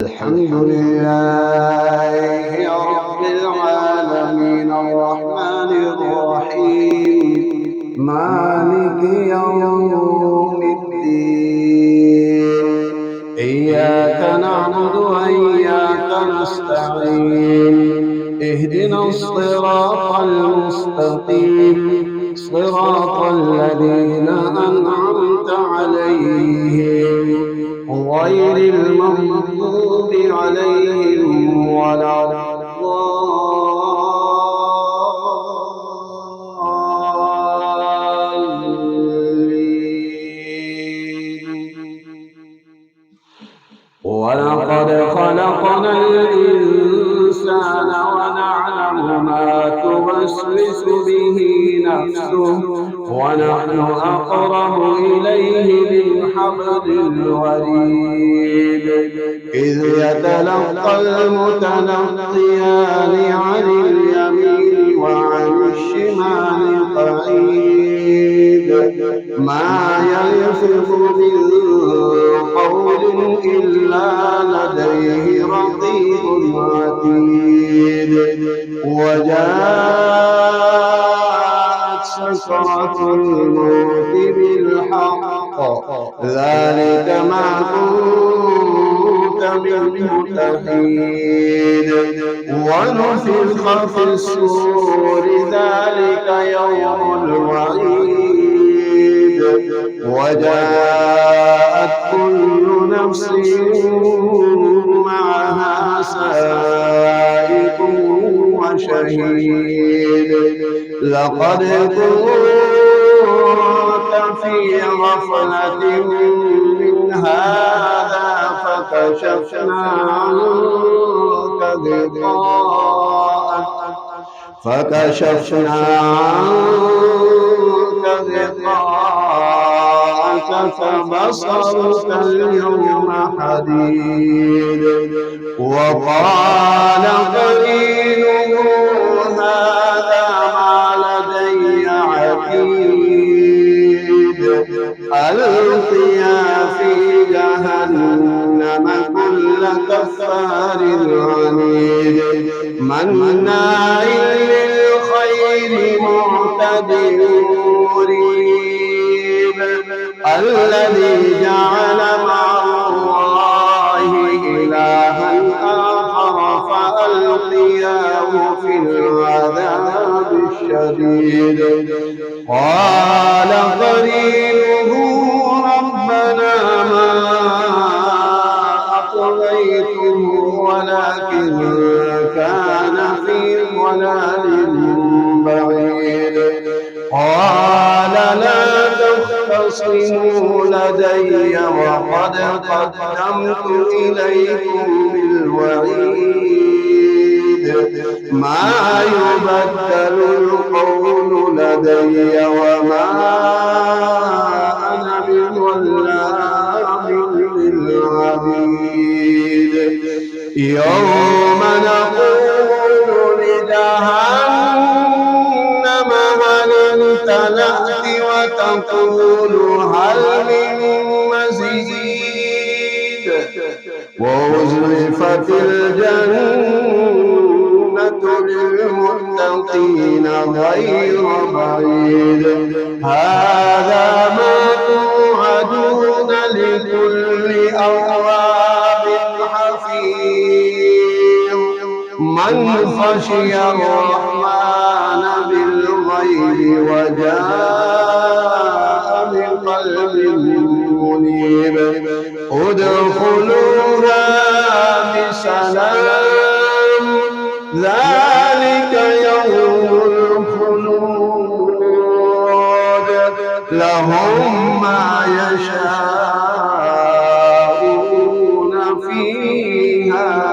الحمد لله رب العالمين الرحمن الرحيم مالك يوم الدين إياك نعبد وإياك نستعين اهدنا الصراط المستقيم صراط الذين أنعمت عليهم غير المغضوب عليهم ولا الضالين. ولقد خلقنا الإنسان ونعلم ما توسوس به نفسه ونحن أقرب إليه من حبل الوريد إذ يتلقى المتلقيان عن اليمين وعن الشمال قعيد ما يلفظ من قول إلا لديه رقيب عتيد وجاءت سكرة الموت بالحق ذلك ما كنت منه تحيد ونفخ في الصور ذلك يوم الوعيد وجاءت كل نفس معها سائق وشهيد لقد كنت في غفلة من هذا فكشفنا عنك غطاءك فبصرك اليوم حديد وقال قرينه هذا ما لدي عتيد ألقيا في جهنم كل كفار عنيد مناع للخير معتد مريب الذي جعل مع الله إلها آخر فألقياه في العذاب الشديد قال قرينه ربنا ما أطغيته ولكن كان في ضلال بعيد قال لا تختصموا لدي وقد قدمت إليكم بالوعيد ما يبدل القول لدي وما أنا بظلام للعبيد يوم نقول لجهنم هل امتلأت وتقول هل من مزيد وأزلفت الجنة للمتقين غير بعيد هذا ما توعدون لكل أواب حفيظ من خشي الرحمن بالغيب وجاء بقلب منيب ادخلوها بسلام ذلك يوم الخلود لهم ما يشاءون فيها